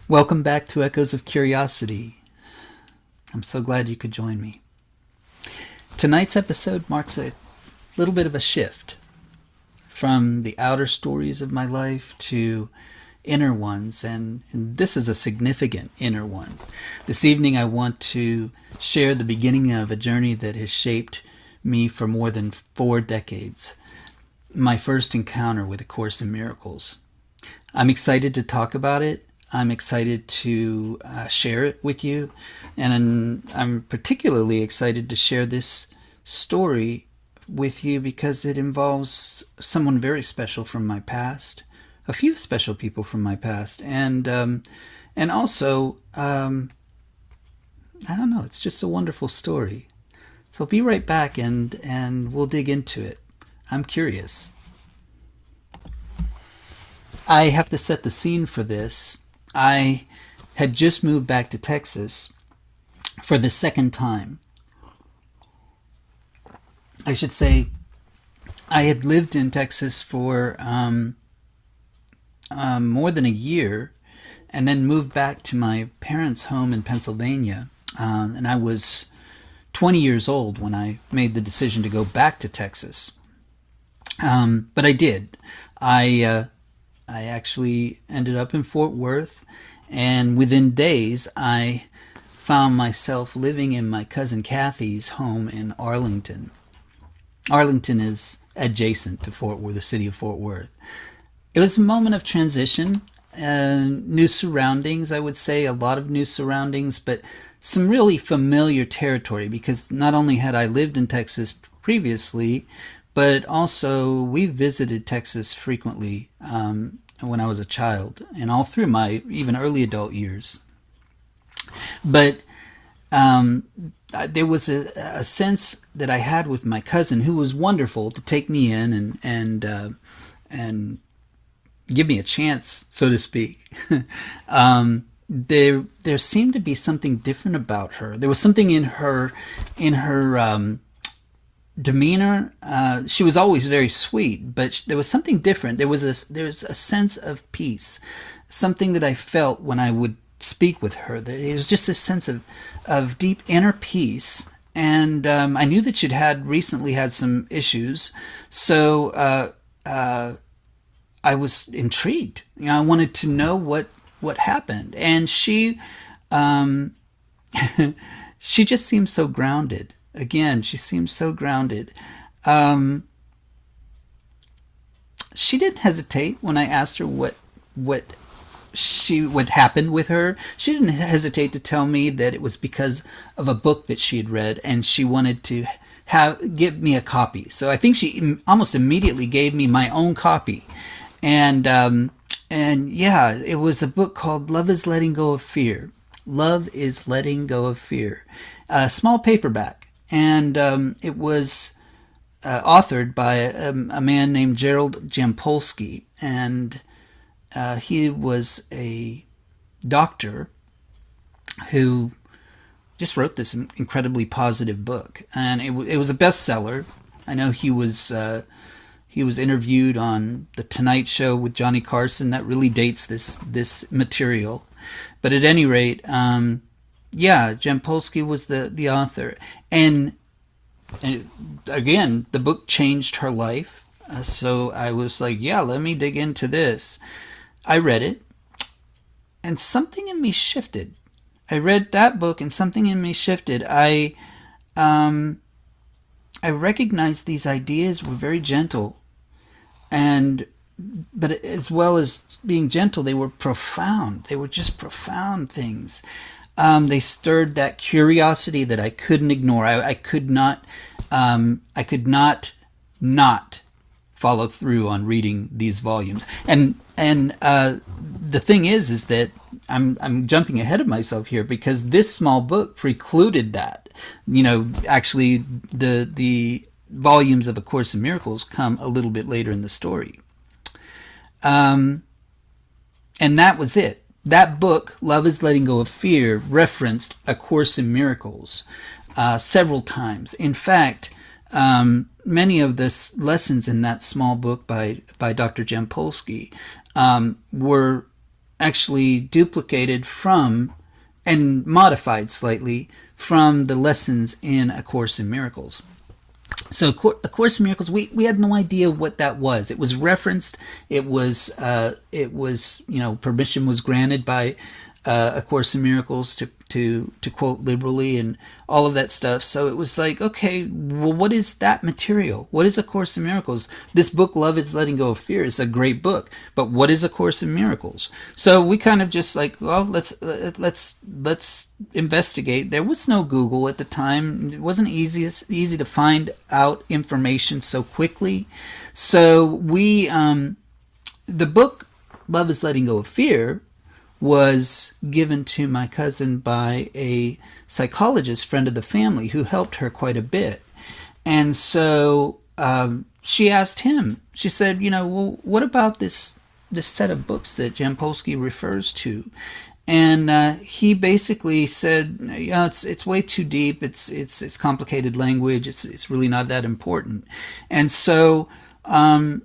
Welcome back to Echoes of Curiosity. I'm so glad you could join me. Tonight's episode marks a little bit of a shift from the outer stories of my life to inner ones, and this is a significant inner one. This evening I want to share the beginning of a journey that has shaped me for more than 4 decades. My first encounter with A Course in Miracles. I'm excited to talk about it. I'm excited to share it with you, and I'm particularly excited to share this story with you because it involves someone very special from my past, a few special people from my past, and also I don't know, it's just a wonderful story. So I'll be right back, and we'll dig into it. I'm curious. I have to set the scene for this. I had just moved back to Texas for the second time. I should say I had lived in Texas for more than a year and then moved back to my parents' home in Pennsylvania. And I was 20 years old when I made the decision to go back to Texas. But I did. I actually ended up in Fort Worth, and within days I found myself living in my cousin Kathy's home in Arlington. Arlington is adjacent to Fort Worth, the city of Fort Worth. It was a moment of transition, new surroundings, I would say, a lot of new surroundings, but some really familiar territory, because not only had I lived in Texas previously, but also we visited Texas frequently when I was a child and all through my even early adult years. But there was a sense that I had with my cousin, who was wonderful to take me in and give me a chance, so to speak. There seemed to be something different about her. There was something in her demeanor. She was always very sweet, but there was something different. There was a sense of peace, something that I felt when I would speak with her. It was just a sense of deep inner peace. And I knew that she'd recently had some issues, so I was intrigued. I wanted to know what happened, and she she just seemed so grounded. Again, she seems so grounded. She didn't hesitate when I asked her what happened with her. She didn't hesitate to tell me that it was because of a book that she had read, and she wanted to give me a copy. So I think she almost immediately gave me my own copy, and yeah, it was a book called "Love Is Letting Go of Fear." Love is Letting Go of Fear, a small paperback. And it was authored by a man named Gerald Jampolsky, and he was a doctor who just wrote this incredibly positive book, and it was a bestseller. I know he was interviewed on The Tonight Show with Johnny Carson. That really dates this material, but at any rate. Yeah, Jampolsky was the author. And again, the book changed her life. So I was like, yeah, let me dig into this. I read it, and something in me shifted. I read that book, and something in me shifted. I recognized these ideas were very gentle, but as well as being gentle, they were profound. They were just profound things. They stirred that curiosity that I couldn't ignore. I could not follow through on reading these volumes. And the thing is that I'm jumping ahead of myself here, because this small book precluded that. Actually, the volumes of A Course in Miracles come a little bit later in the story. And that was it. That book, Love is Letting Go of Fear, referenced A Course in Miracles several times. In fact, many of the lessons in that small book by Dr. Jampolsky were actually duplicated from and modified slightly from the lessons in A Course in Miracles. So A Course in Miracles, we had no idea what that was. It was referenced. It was permission was granted by A Course in Miracles to quote liberally and all of that stuff. So it was like, okay, well, what is that material? What is A Course in Miracles? This book, Love is Letting Go of Fear, is a great book, but what is A Course in Miracles? So we kind of just like, well, let's investigate. There was no Google at the time. It wasn't easy to find out information so quickly. So the book Love is Letting Go of Fear was given to my cousin by a psychologist friend of the family who helped her quite a bit. And so she asked him, she said, well, what about this set of books that Jampolsky refers to? And he basically said, it's way too deep. It's complicated language. It's really not that important. And so I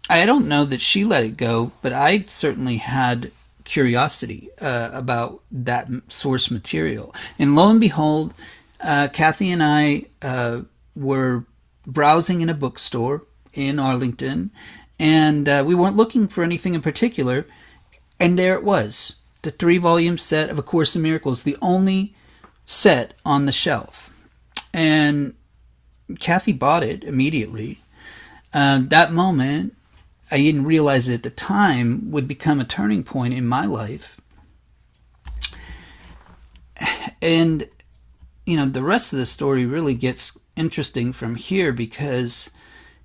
don't know that she let it go, but I certainly had curiosity about that source material. And lo and behold, Kathy and I were browsing in a bookstore in Arlington, and we weren't looking for anything in particular, and there it was, the 3-volume set of A Course in Miracles, the only set on the shelf. And Kathy bought it immediately. That moment, I didn't realize it at the time, would become a turning point in my life. And, the rest of the story really gets interesting from here, because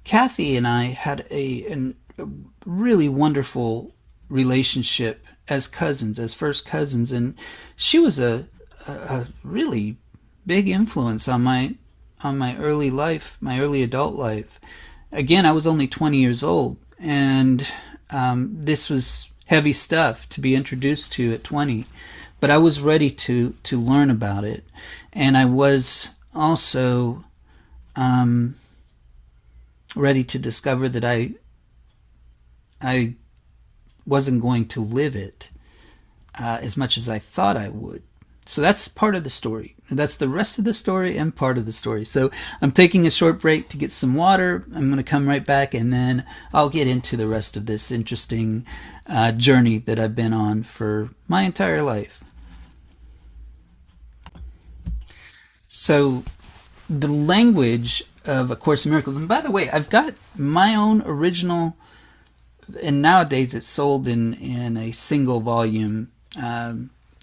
Kathy and I had a really wonderful relationship as cousins, as first cousins. And she was a really big influence on my early life, my early adult life. Again, I was only 20 years old. And this was heavy stuff to be introduced to at 20. But I was ready to learn about it. And I was also ready to discover that I wasn't going to live it as much as I thought I would. So that's part of the story. That's the rest of the story and part of the story. So I'm taking a short break to get some water. I'm going to come right back, and then I'll get into the rest of this interesting journey that I've been on for my entire life. So the language of A Course in Miracles, and by the way, I've got my own original, and nowadays it's sold in a single volume,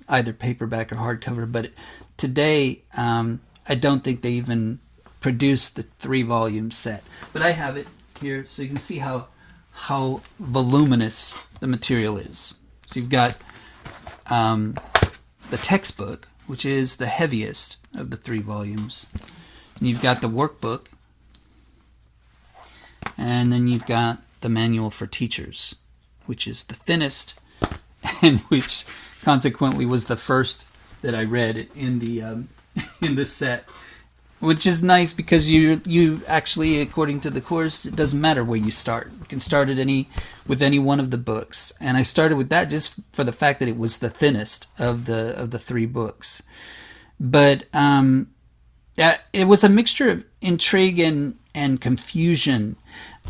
either paperback or hardcover, but today I don't think they even produce the 3-volume set. But I have it here, so you can see how voluminous the material is. So you've got the textbook, which is the heaviest of the 3 volumes. And you've got the workbook, and then you've got the manual for teachers, which is the thinnest, and which consequently was the first that I read in the set, which is nice because you actually, according to the course, it doesn't matter where you start. You can start with any one of the books, and I started with that just for the fact that it was the thinnest of the 3 books. But it was a mixture of intrigue and confusion.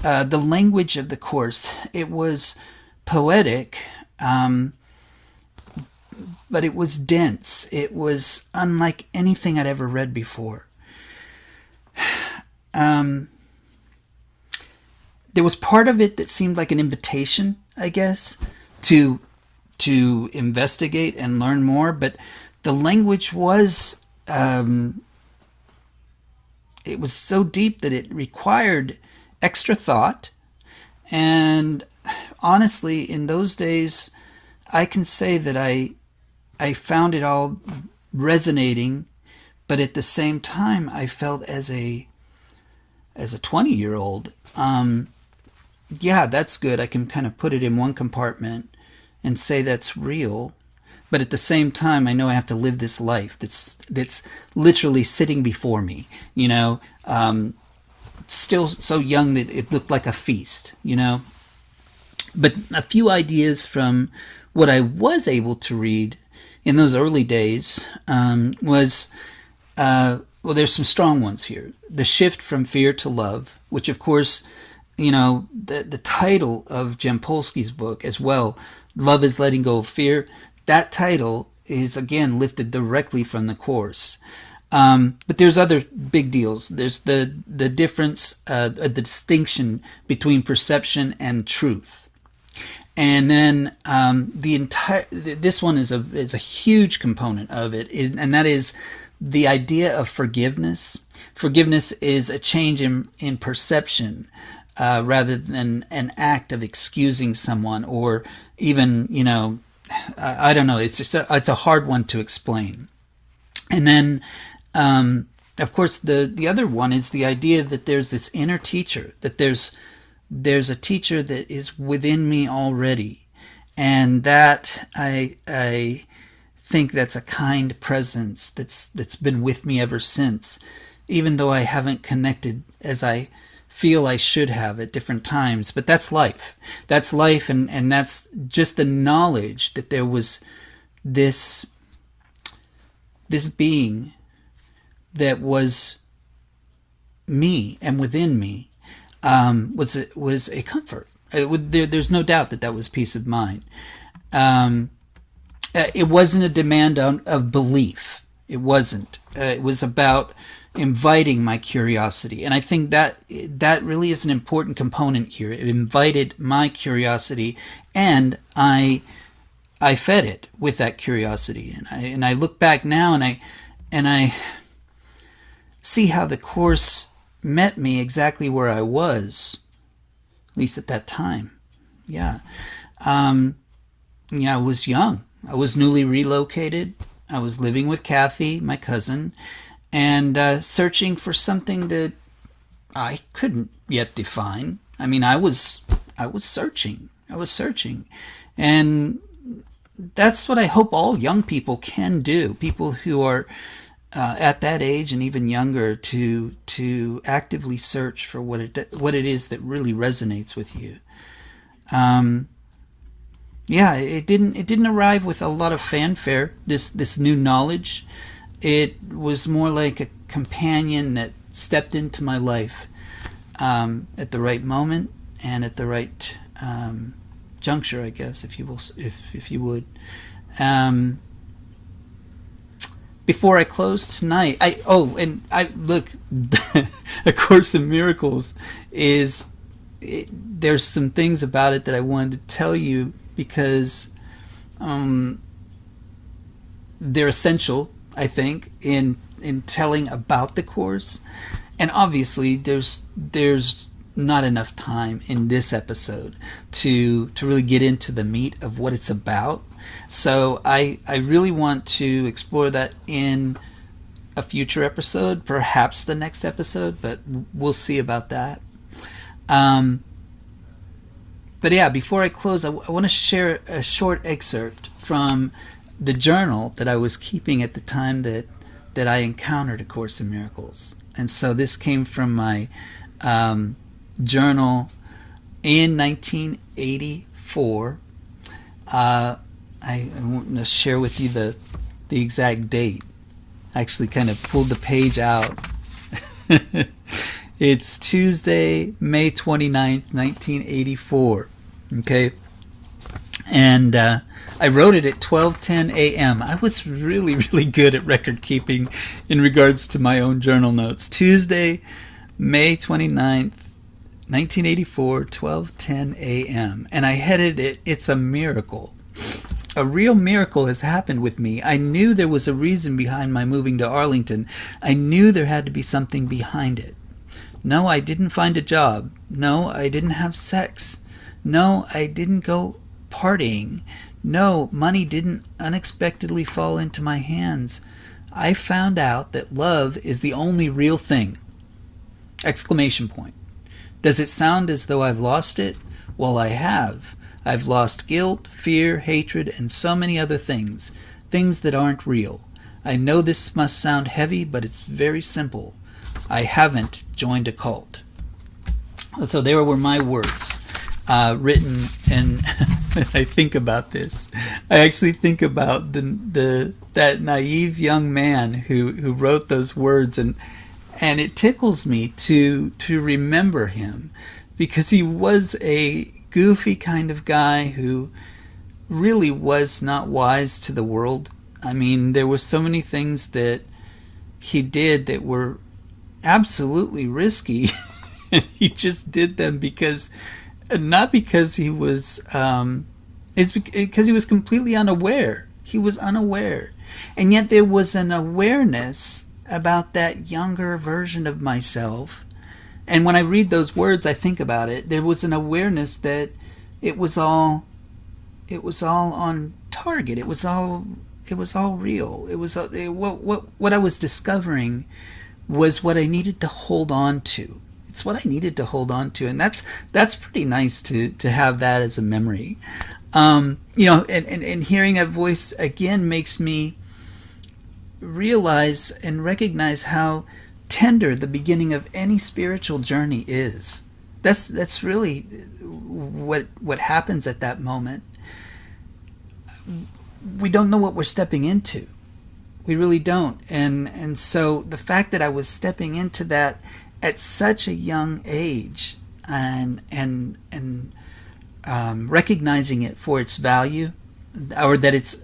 The language of the course, it was poetic, but it was dense. It was unlike anything I'd ever read before. There was part of it that seemed like an invitation, I guess, to investigate and learn more, but the language was it was so deep that it required extra thought. And honestly, in those days, I can say that I found it all resonating, but at the same time, I felt as a 20-year-old, yeah, that's good. I can kind of put it in one compartment and say that's real. But at the same time, I know I have to live this life that's literally sitting before me, still so young that it looked like a feast, But a few ideas from What I was able to read in those early days was, well, there's some strong ones here. The Shift from Fear to Love, which of course, the title of Jampolsky's book as well, Love is Letting Go of Fear, that title is again lifted directly from the Course. But there's other big deals. There's the difference, the distinction between perception and truth. And then this one is a huge component of it, and that is the idea of forgiveness. Forgiveness is a change in perception rather than an act of excusing someone, or even, I don't know. It's a hard one to explain. And then, of course, the other one is the idea that there's this inner teacher, that there's a teacher that is within me already, and that I think that's a kind presence that's been with me ever since, even though I haven't connected as I feel I should have at different times. But that's life. That's life, and that's just the knowledge that there was this being that was me and within me, was a comfort. There's no doubt that was peace of mind. It wasn't a demand of belief. It wasn't. It was about inviting my curiosity, and I think that really is an important component here. It invited my curiosity, and I fed it with that curiosity. And I look back now, and I see how the Course met me exactly where I was, at least at that time. Yeah. I was young. I was newly relocated. I was living with Kathy, my cousin, and searching for something that I couldn't yet define. I mean, I was searching. And that's what I hope all young people can do. People who are at that age and even younger, to actively search for what it is that really resonates with you. It didn't arrive with a lot of fanfare. This new knowledge, it was more like a companion that stepped into my life at the right moment and at the right juncture, I guess, if you would. Before I close tonight, look, A Course in Miracles there's some things about it that I wanted to tell you, because they're essential, I think, in telling about the Course. And obviously there's not enough time in this episode to really get into the meat of what it's about. So I really want to explore that in a future episode, perhaps the next episode, but we'll see about that. But yeah, before I close, I want to share a short excerpt from the journal that I was keeping at the time that I encountered A Course in Miracles. And so this came from my journal in 1984. I want to share with you the exact date. I actually kind of pulled the page out. It's Tuesday, May 29th, 1984. Okay? And I wrote it at 12:10 a.m. I was really, really good at record keeping in regards to my own journal notes. Tuesday, May 29th, 1984, 12:10 a.m. And I headed it, It's a Miracle. A real miracle has happened with me. I knew there was a reason behind my moving to Arlington. I knew there had to be something behind it. No, I didn't find a job. No, I didn't have sex. No, I didn't go partying. No, money didn't unexpectedly fall into my hands. I found out that love is the only real thing. Exclamation point. Does it sound as though I've lost it? Well, I have. I've lost guilt, fear, hatred, and so many other things. Things that aren't real. I know this must sound heavy, but it's very simple. I haven't joined a cult. So there were my words. written, and I think about this. I actually think about that naive young man who wrote those words, and it tickles me to remember him, because he was a goofy kind of guy who really was not wise to the world. I mean, there were so many things that he did that were absolutely risky. And he just did them because, not because he was, it's because he was completely unaware. He was unaware. And yet there was an awareness about that younger version of myself. And when I read those words, I think about it. There was an awareness that it was all on target. It was all real. What I was discovering was what I needed to hold on to. It's what I needed to hold on to, and that's pretty nice to have that as a memory. And hearing that voice again makes me realize and recognize how tender the beginning of any spiritual journey is. That's really what happens at that moment. We don't know what we're stepping into. We really don't. And so the fact that I was stepping into that at such a young age, and recognizing it for its value, or that it's,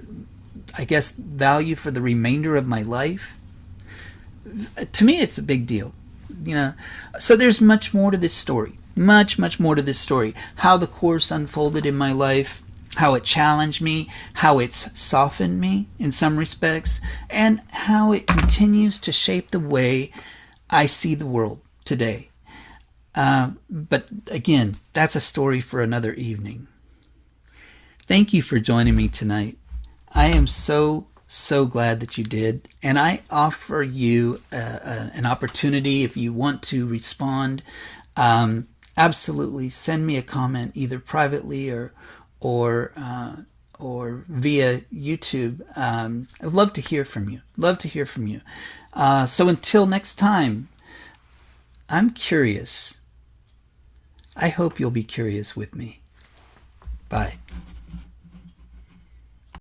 I guess, value for the remainder of my life, to me it's a big deal. So there's much more to this story. Much more to this story. How the Course unfolded in my life, how it challenged me, how it's softened me in some respects, and how it continues to shape the way I see the world today. But again, that's a story for another evening. Thank you for joining me tonight. I am so glad that you did, and I offer you an opportunity. If you want to respond, absolutely send me a comment, either privately or via YouTube. I'd love to hear from you. So until next time, I'm curious. I hope you'll be curious with me. Bye.